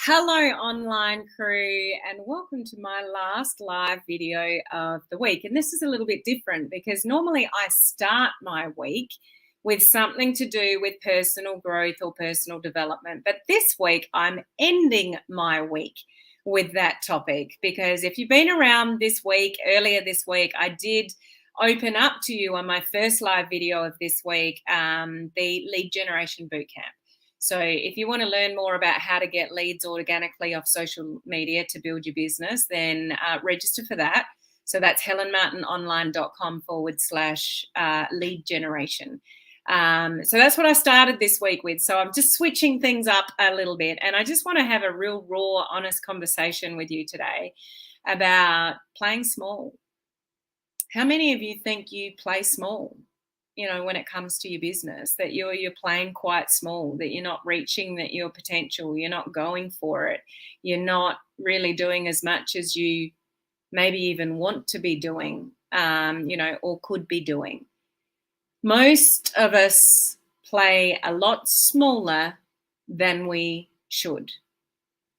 Hello, online crew, and welcome to my last live video of the week. And this is a little bit different because normally I start my week with something to do with personal growth or personal development. But this week I'm ending my week with that topic because if you've been around this week, earlier this week, I did open up to you on my first live video of this week, the Lead Generation Bootcamp. So if you want to learn more about how to get leads organically off social media to build your business, then register for that. So that's helenmartinonline.com/lead generation. So that's what I started this week with. So I'm just switching things up a little bit. And I just want to have a real raw, honest conversation with you today about playing small. How many of you think you play small? When it comes to your business, that you're playing quite small, that you're not reaching your potential, you're not going for it, you're not really doing as much as you maybe even want to be doing, or could be doing. Most of us play a lot smaller than we should.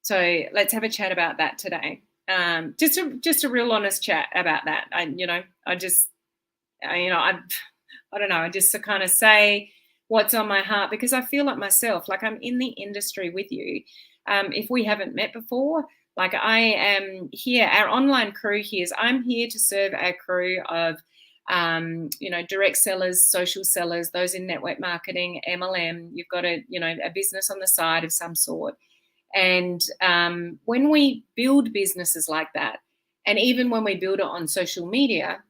So let's have a chat about that today. Just a real honest chat about that. I don't know, I just to kind of say what's on my heart because I feel like myself, like I'm in the industry with you. If we haven't met before, like I am here, our online crew here is I'm here to serve our crew of, direct sellers, social sellers, those in network marketing, MLM, you've got a business on the side of some sort. And when we build businesses like that, and even when we build it on social media,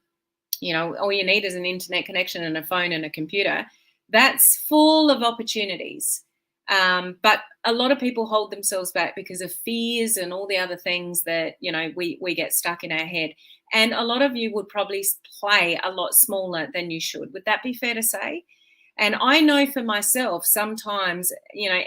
all you need is an internet connection and a phone and a computer. That's full of opportunities. But a lot of people hold themselves back because of fears and all the other things that, we get stuck in our head. And a lot of you would probably play a lot smaller than you should. Would that be fair to say? And I know for myself, sometimes,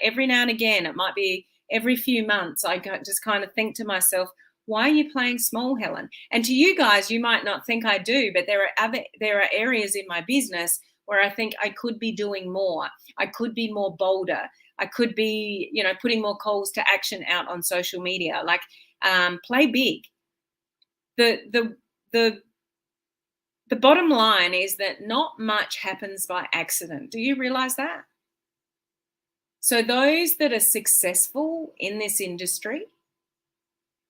every now and again, it might be every few months, I just kind of think to myself, why are you playing small, Helen? And to you guys, you might not think I do, but there are areas in my business where I think I could be doing more. I could be more bolder. I could be, putting more calls to action out on social media. Like, play big. The bottom line is that not much happens by accident. Do you realize that? So those that are successful in this industry,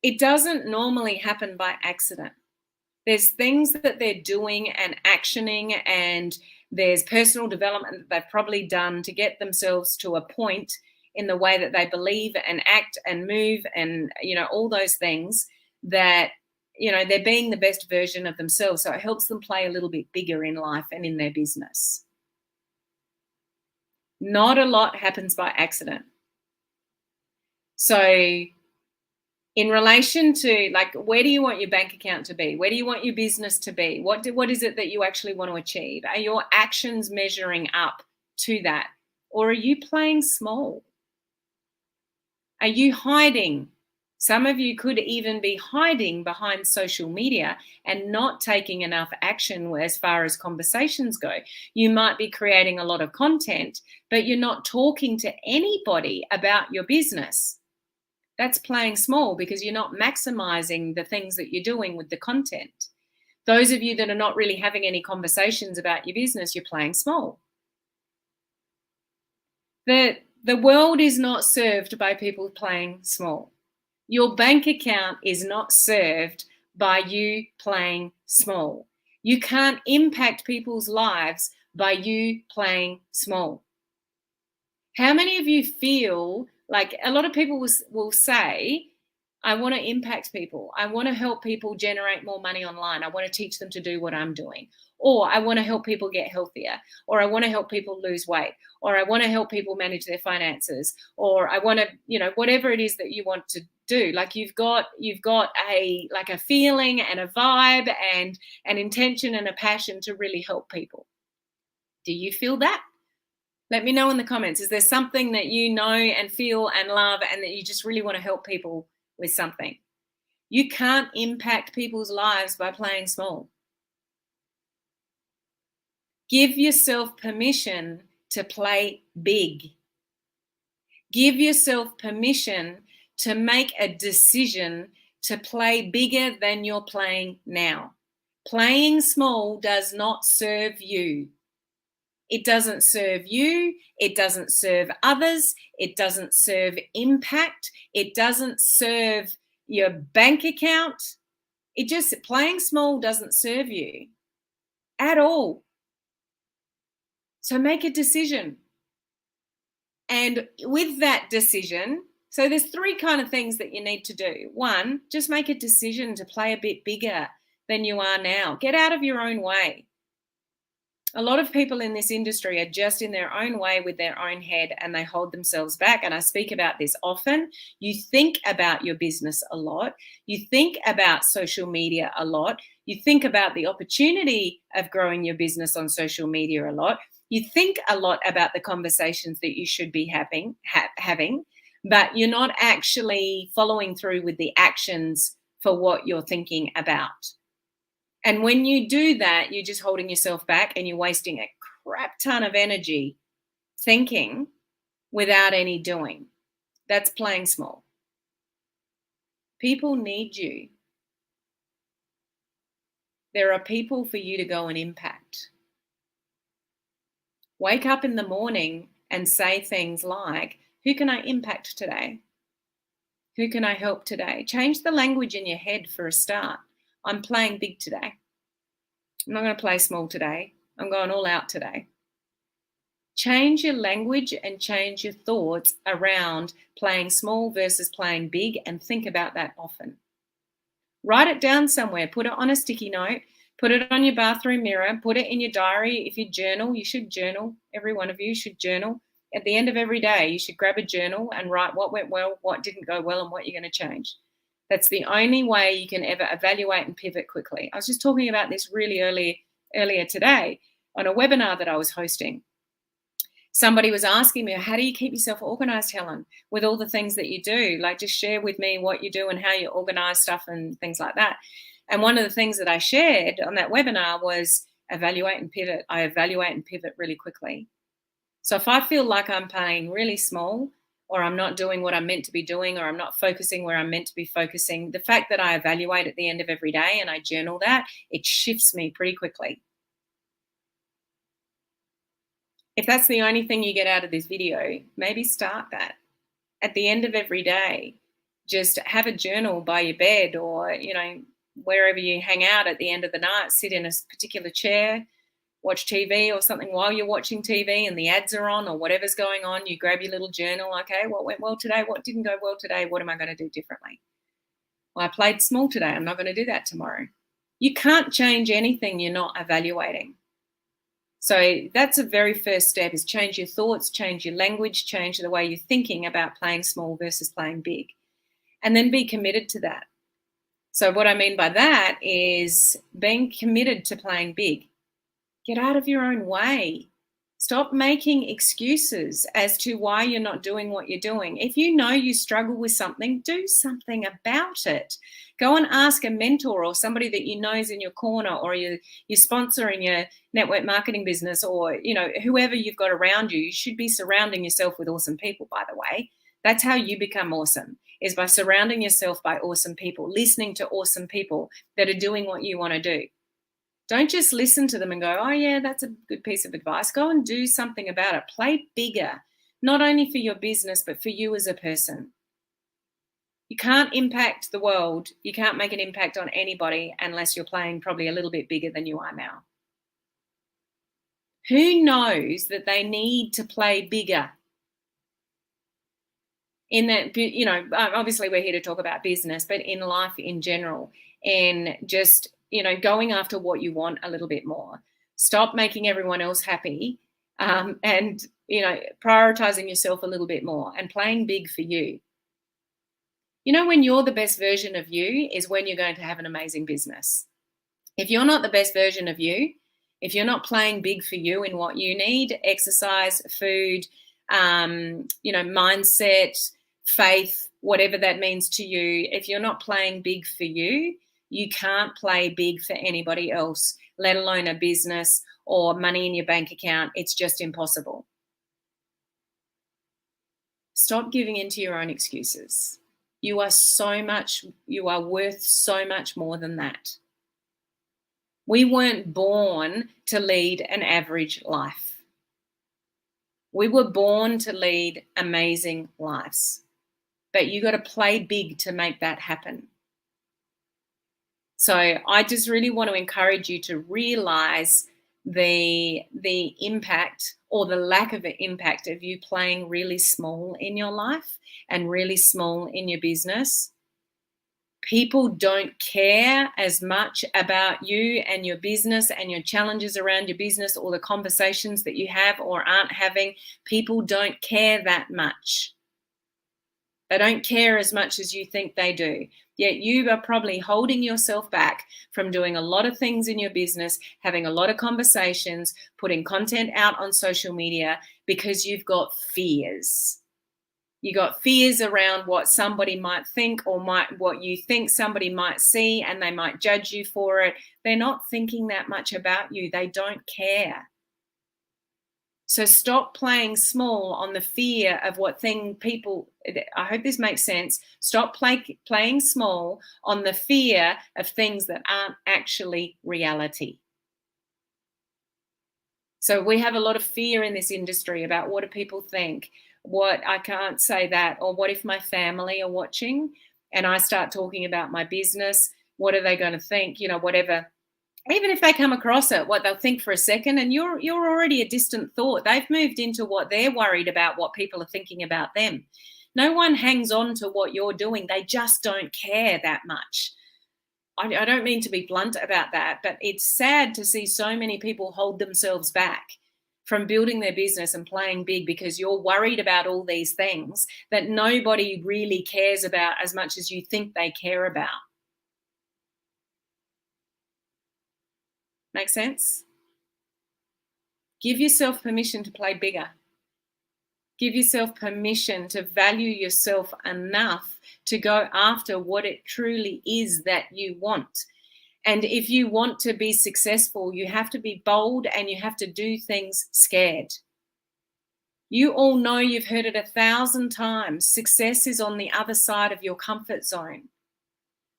it doesn't normally happen by accident. There's things that they're doing and actioning, and there's personal development that they've probably done to get themselves to a point in the way that they believe and act and move and, all those things that, they're being the best version of themselves. So it helps them play a little bit bigger in life and in their business. Not a lot happens by accident. So in relation to, like, where do you want your bank account to be? Where do you want your business to be? What is it that you actually want to achieve? Are your actions measuring up to that? Or are you playing small? Are you hiding? Some of you could even be hiding behind social media and not taking enough action as far as conversations go. You might be creating a lot of content, but you're not talking to anybody about your business. That's playing small because you're not maximizing the things that you're doing with the content. Those of you that are not really having any conversations about your business, you're playing small. The world is not served by people playing small. Your bank account is not served by you playing small. You can't impact people's lives by you playing small. How many of you feel like a lot of people will say, I want to impact people. I want to help people generate more money online. I want to teach them to do what I'm doing. Or I want to help people get healthier. Or I want to help people lose weight. Or I want to help people manage their finances. Or I want to, whatever it is that you want to do. Like you've got a feeling and a vibe and an intention and a passion to really help people. Do you feel that? Let me know in the comments. Is there something that you know and feel and love and that you just really want to help people with something? You can't impact people's lives by playing small. Give yourself permission to play big. Give yourself permission to make a decision to play bigger than you're playing now. Playing small does not serve you. It doesn't serve you. It doesn't serve others. It doesn't serve impact. It doesn't serve your bank account. Playing small doesn't serve you at all. So make a decision. And with that decision, so there's three kind of things that you need to do. One, just make a decision to play a bit bigger than you are now. Get out of your own way. A lot of people in this industry are just in their own way with their own head, and they hold themselves back. And I speak about this often. You think about your business a lot. You think about social media a lot. You think about the opportunity of growing your business on social media a lot. You think a lot about the conversations that you should be having, but you're not actually following through with the actions for what you're thinking about. And when you do that, you're just holding yourself back and you're wasting a crap ton of energy thinking without any doing. That's playing small. People need you. There are people for you to go and impact. Wake up in the morning and say things like, who can I impact today? Who can I help today? Change the language in your head for a start. I'm playing big today. I'm not going to play small today. I'm going all out today. Change your language and change your thoughts around playing small versus playing big, and think about that often. Write it down somewhere. Put it on a sticky note. Put it on your bathroom mirror. Put it in your diary. If you journal, you should journal. Every one of you should journal. At the end of every day, you should grab a journal and write what went well, what didn't go well, and what you're going to change. That's the only way you can ever evaluate and pivot quickly. I was just talking about this really earlier today on a webinar that I was hosting. Somebody was asking me, how do you keep yourself organized, Helen, with all the things that you do? Like, just share with me what you do and how you organize stuff and things like that. And one of the things that I shared on that webinar was evaluate and pivot. I evaluate and pivot really quickly. So if I feel like I'm playing really small, or I'm not doing what I'm meant to be doing, or I'm not focusing where I'm meant to be focusing, the fact that I evaluate at the end of every day and I journal that, it shifts me pretty quickly. If that's the only thing you get out of this video, maybe start that. At the end of every day, just have a journal by your bed, or, wherever you hang out at the end of the night, sit in a particular chair, watch TV or something while you're watching TV and the ads are on or whatever's going on. You grab your little journal. Okay, what went well today? What didn't go well today? What am I going to do differently? Well, I played small today. I'm not going to do that tomorrow. You can't change anything you're not evaluating. So that's a very first step, is change your thoughts, change your language, change the way you're thinking about playing small versus playing big, and then be committed to that. So what I mean by that is being committed to playing big. Get out of your own way. Stop making excuses as to why you're not doing what you're doing. If you know you struggle with something, do something about it. Go and ask a mentor or somebody that you know is in your corner, or your sponsor in your network marketing business, or whoever you've got around you. You should be surrounding yourself with awesome people, by the way. That's how you become awesome, is by surrounding yourself by awesome people, listening to awesome people that are doing what you want to do. Don't just listen to them and go, oh yeah, that's a good piece of advice. Go and do something about it. Play bigger, not only for your business, but for you as a person. You can't impact the world. You can't make an impact on anybody unless you're playing probably a little bit bigger than you are now. Who knows that they need to play bigger? In that, obviously we're here to talk about business, but in life in general, and just, going after what you want a little bit more. Stop making everyone else happy, and, prioritizing yourself a little bit more and playing big for you. When you're the best version of you is when you're going to have an amazing business. If you're not the best version of you, if you're not playing big for you in what you need, exercise, food, mindset, faith, whatever that means to you, if you're not playing big for you, you can't play big for anybody else, let alone a business or money in your bank account. It's just impossible. Stop giving in to your own excuses. You are worth so much more than that. We weren't born to lead an average life. We were born to lead amazing lives. But you got to play big to make that happen. So I just really want to encourage you to realize the impact or the lack of impact of you playing really small in your life and really small in your business. People don't care as much about you and your business and your challenges around your business or the conversations that you have or aren't having. People don't care that much. They don't care as much as you think they do. Yet you are probably holding yourself back from doing a lot of things in your business, having a lot of conversations, putting content out on social media because you've got fears. You got fears around what somebody might think or what you think somebody might see, and they might judge you for it. They're not thinking that much about you. They don't care. So stop playing small on the fear of I hope this makes sense. Stop playing small on the fear of things that aren't actually reality. So we have a lot of fear in this industry about what do people think, what I can't say that, or what if my family are watching and I start talking about my business, what are they going to think, whatever. Even if they come across it, what they'll think for a second, and you're already a distant thought. They've moved into what they're worried about, what people are thinking about them. No one hangs on to what you're doing. They just don't care that much. I don't mean to be blunt about that, but it's sad to see so many people hold themselves back from building their business and playing big because you're worried about all these things that nobody really cares about as much as you think they care about. Make sense? Give yourself permission to play bigger. Give yourself permission to value yourself enough to go after what it truly is that you want. And if you want to be successful, you have to be bold and you have to do things scared. You all know, you've heard it 1,000 times, success is on the other side of your comfort zone.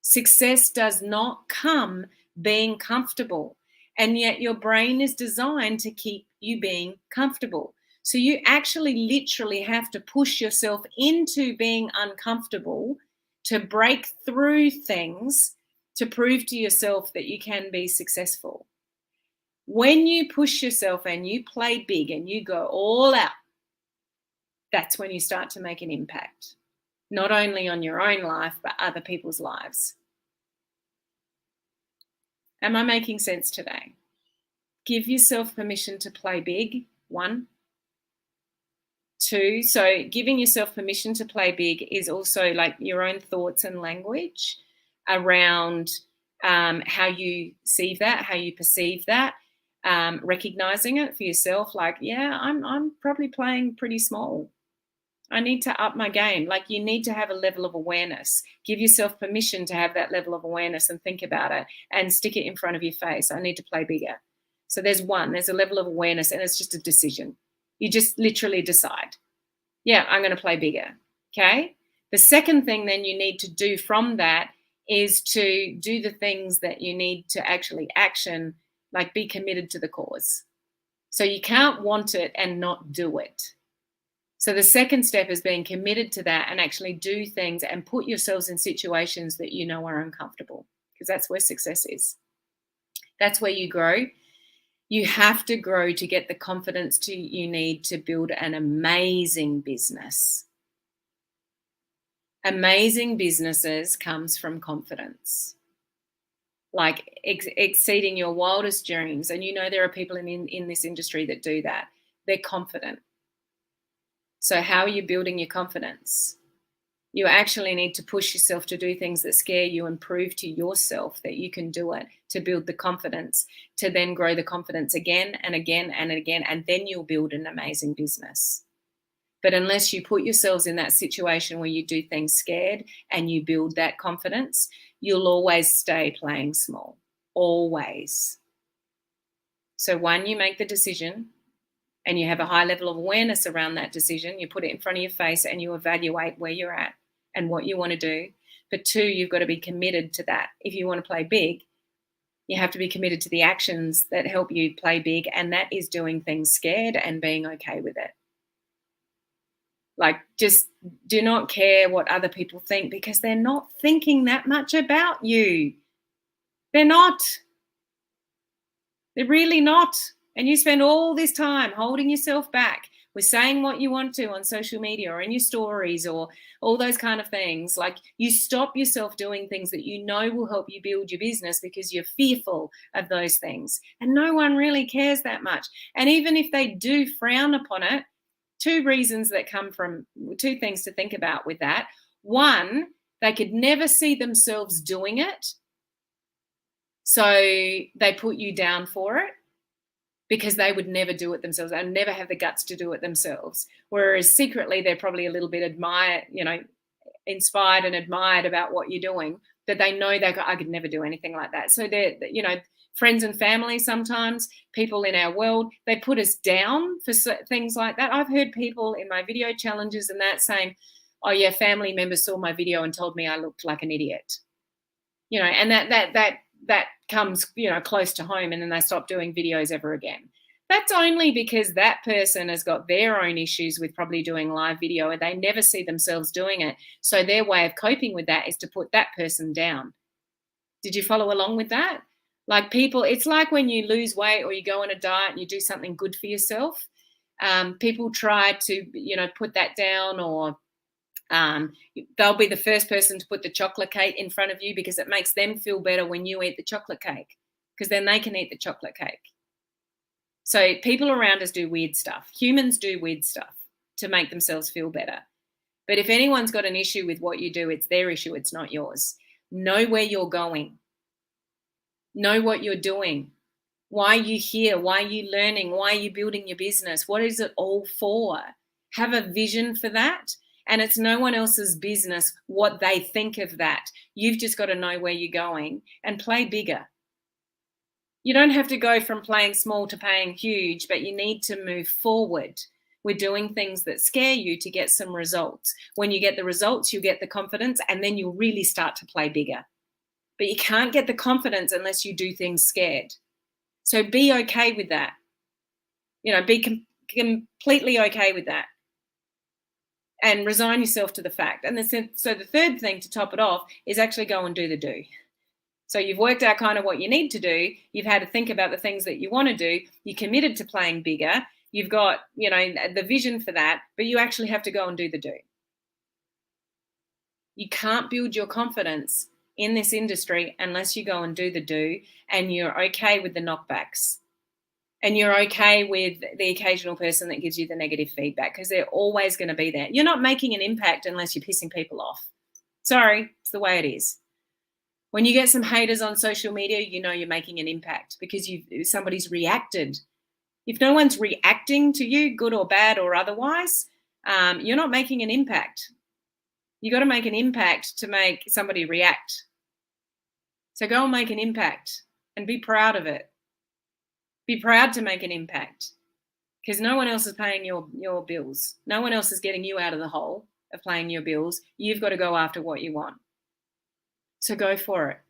Success does not come being comfortable. And yet your brain is designed to keep you being comfortable. So you actually literally have to push yourself into being uncomfortable to break through things to prove to yourself that you can be successful. When you push yourself and you play big and you go all out, that's when you start to make an impact, not only on your own life, but other people's lives. Am I making sense today? Give yourself permission to play big, 1. 2, so giving yourself permission to play big is also like your own thoughts and language around how you see that, how you perceive that, recognizing it for yourself. Like, yeah, I'm probably playing pretty small. I need to up my game. Like, you need to have a level of awareness. Give yourself permission to have that level of awareness and think about it and stick it in front of your face. I need to play bigger. So there's a level of awareness, and it's just a decision. You just literally decide, yeah, I'm going to play bigger. Okay. The second thing then you need to do from that is to do the things that you need to actually action, like be committed to the cause. So you can't want it and not do it. So the second step is being committed to that and actually do things and put yourselves in situations that you know are uncomfortable, because that's where success is. That's where you grow. You have to grow to get the confidence you need to build an amazing business. Amazing businesses comes from confidence, like exceeding your wildest dreams. And you know there are people in this industry that do that. They're confident. So how are you building your confidence? You actually need to push yourself to do things that scare you and prove to yourself that you can do it, to build the confidence, to then grow the confidence again and again and again, and then you'll build an amazing business. But unless you put yourselves in that situation where you do things scared and you build that confidence, you'll always stay playing small, always. So 1, you make the decision and you have a high level of awareness around that decision. You put it in front of your face and you evaluate where you're at. and what you want to do. But 2, you've got to be committed to that. If you want to play big, you have to be committed to the actions that help you play big, and that is doing things scared and being okay with it. Like, just do not care what other people think, because they're not thinking that much about you. They're not. They're really not. And you spend all this time holding yourself back with saying what you want to on social media or in your stories or all those kind of things. Like, you stop yourself doing things that you know will help you build your business because you're fearful of those things. And no one really cares that much. And even if they do frown upon it, 2 reasons that come from 2 things to think about with that. 1, they could never see themselves doing it, so they put you down for it because they would never do it themselves and never have the guts to do it themselves. Whereas secretly they're probably a little bit inspired and admired about what you're doing, but they know I could never do anything like that. So they're, friends and family, sometimes people in our world, they put us down for things like that. I've heard people in my video challenges and that saying, oh yeah, family members saw my video and told me I looked like an idiot. And that comes, close to home, and then they stop doing videos ever again. That's only because that person has got their own issues with probably doing live video and they never see themselves doing it. So their way of coping with that is to put that person down. Did you follow along with that? Like, people, it's like when you lose weight or you go on a diet and you do something good for yourself. People try to, put that down, or they'll be the first person to put the chocolate cake in front of you because it makes them feel better when you eat the chocolate cake, because then they can eat the chocolate cake. So people around us do weird stuff. Humans do weird stuff to make themselves feel better. But if anyone's got an issue with what you do, it's their issue. It's not yours. Know where you're going. Know what you're doing. Why are you here? Why are you learning? Why are you building your business? What is it all for? Have a vision for that. And it's no one else's business what they think of that. You've just got to know where you're going and play bigger. You don't have to go from playing small to playing huge, but you need to move forward. We're doing things that scare you to get some results. When you get the results, you get the confidence, and then you'll really start to play bigger. But you can't get the confidence unless you do things scared. So be okay with that. Be completely okay with that. And resign yourself to the fact. And so the third thing to top it off is actually go and do the do. So you've worked out kind of what you need to do. You've had to think about the things that you want to do. You're committed to playing bigger. You've got, the vision for that, but you actually have to go and do the do. You can't build your confidence in this industry unless you go and do the do, and you're okay with the knockbacks. And you're okay with the occasional person that gives you the negative feedback, because they're always going to be there. You're not making an impact unless you're pissing people off. Sorry, it's the way it is. When you get some haters on social media, you're making an impact because somebody's reacted. If no one's reacting to you, good or bad or otherwise, you're not making an impact. You got to make an impact to make somebody react. So go and make an impact and be proud of it. Be proud to make an impact, because no one else is paying your bills. No one else is getting you out of the hole of paying your bills. You've got to go after what you want. So go for it.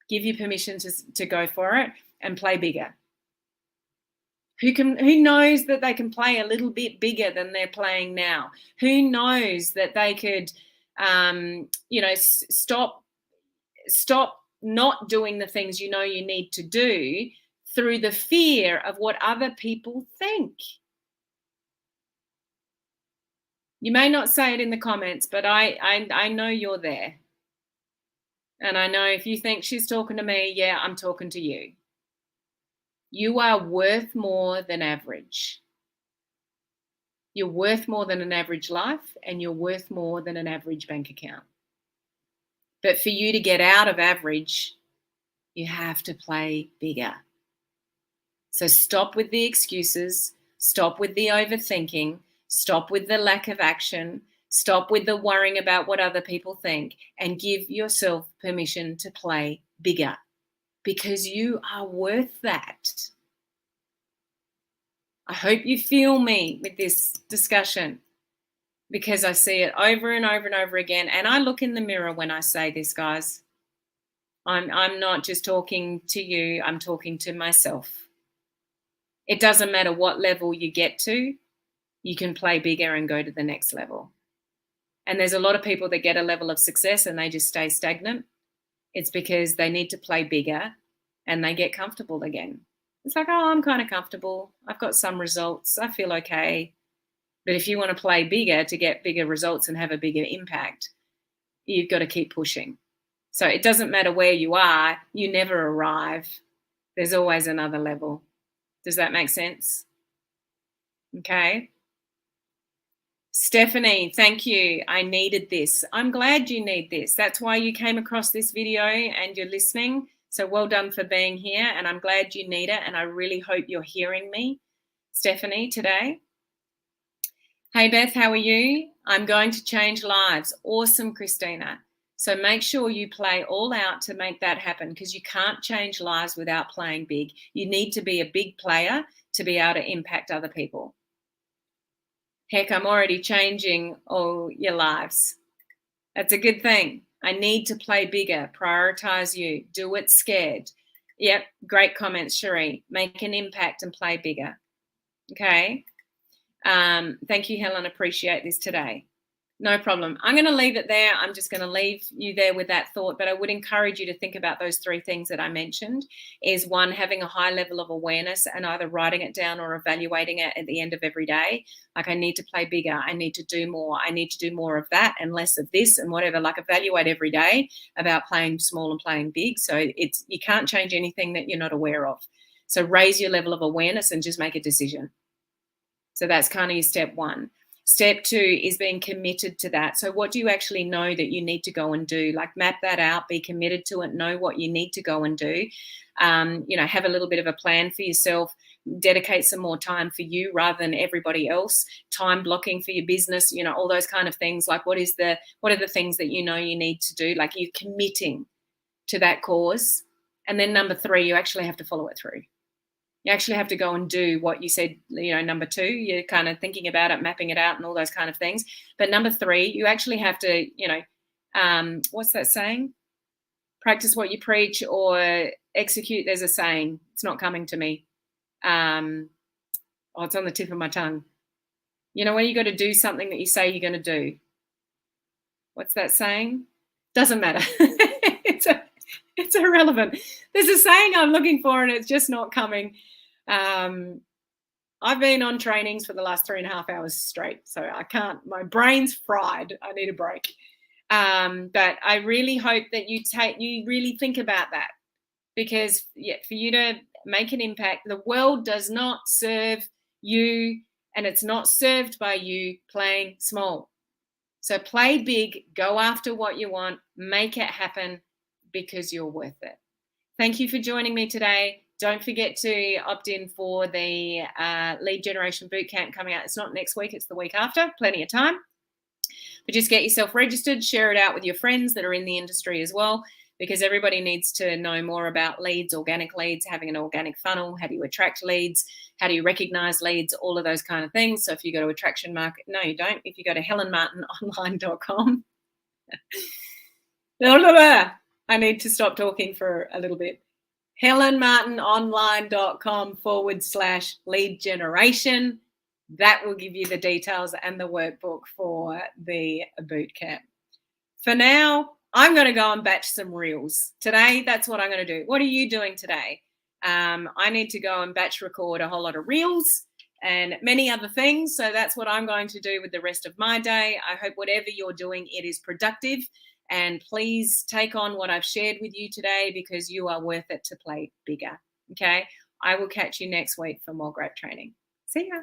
Give you permission to go for it and play bigger. Who knows that they can play a little bit bigger than they're playing now? Who knows that they could, stop not doing the things you need to do through the fear of what other people think. You may not say it in the comments, but I know you're there. And I know if you think she's talking to me, yeah, I'm talking to you. You are worth more than average. You're worth more than an average life, and you're worth more than an average bank account. But for you to get out of average, you have to play bigger. So stop with the excuses, stop with the overthinking, stop with the lack of action, stop with the worrying about what other people think, and give yourself permission to play bigger, because you are worth that. I hope you feel me with this discussion. because I see it over and over and over again. And I look in the mirror when I say this, guys. I'm not just talking to you, I'm talking to myself. It doesn't matter what level you get to, you can play bigger and go to the next level. And there's a lot of people that get a level of success and they just stay stagnant. It's because they need to play bigger and they get comfortable again. It's like, oh, I'm kind of comfortable. I've got some results. I feel okay. But if you want to play bigger to get bigger results and have a bigger impact, you've got to keep pushing. So it doesn't matter where you are, you never arrive. There's always another level. Does that make sense? Okay. Stephanie, thank you. I needed this. I'm glad you need this. That's why you came across this video and you're listening. So well done for being here. And I'm glad you need it. And I really hope you're hearing me, Stephanie, today. Hey, Beth, how are you? I'm going to change lives. Awesome, Christina. So make sure you play all out to make that happen, because you can't change lives without playing big. You need to be a big player to be able to impact other people. Heck, I'm already changing all your lives. That's a good thing. I need to play bigger, prioritize you, do it scared. Yep, great comments, Cherie. Make an impact and play bigger. Okay. Thank you, Helen. Appreciate this today. No problem. I'm going to leave it there. I'm just going to leave you there with that thought, but I would encourage you to think about those three things that I mentioned. Is one, having a high level of awareness and either writing it down or evaluating it at the end of every day. Like, I need to play bigger. I need to do more. I need to do more of that and less of this and whatever. Like, evaluate every day about playing small and playing big. So you can't change anything that you're not aware of. So raise your level of awareness and just make a decision. So that's kind of your step one. Step two is being committed to that. So what do you actually know that you need to go and do? Like, map that out, be committed to it, know what you need to go and do. Have a little bit of a plan for yourself, dedicate some more time for you rather than everybody else, time blocking for your business, all those kind of things. Like, what are the things that you know you need to do? Like, you're committing to that cause. And then number three, you actually have to follow it through. You actually have to go and do what you said, number two, you're kind of thinking about it, mapping it out and all those kind of things. But number three, you actually have to, what's that saying? Practice what you preach or execute. There's a saying. It's not coming to me. It's on the tip of my tongue. When you got to do something that you say you're going to do. What's that saying? Doesn't matter. It's irrelevant. There's a saying I'm looking for and it's just not coming. I've been on trainings for the last 3.5 hours straight, so I can't. My brain's fried. I need a break. But I really hope that you really think about that, because for you to make an impact, the world does not serve you, and it's not served by you playing small. So play big, go after what you want, make it happen, because you're worth it. Thank you for joining me today. Don't forget to opt in for the Lead Generation Bootcamp coming out. It's not next week, it's the week after. Plenty of time. But just get yourself registered, share it out with your friends that are in the industry as well, because everybody needs to know more about leads, organic leads, having an organic funnel. How do you attract leads? How do you recognize leads? All of those kind of things. So if you go to Attraction Market, no, you don't. If you go to helenmartinonline.com, I need to stop talking for a little bit. helenmartinonline.com/lead generation. That will give you the details and the workbook for the bootcamp. For now, I'm going to go and batch some reels. Today, that's what I'm going to do. What are you doing today? I need to go and batch record a whole lot of reels and many other things. So that's what I'm going to do with the rest of my day. I hope whatever you're doing, it is productive. And please take on what I've shared with you today, because you are worth it to play bigger. Okay. I will catch you next week for more great training. See ya.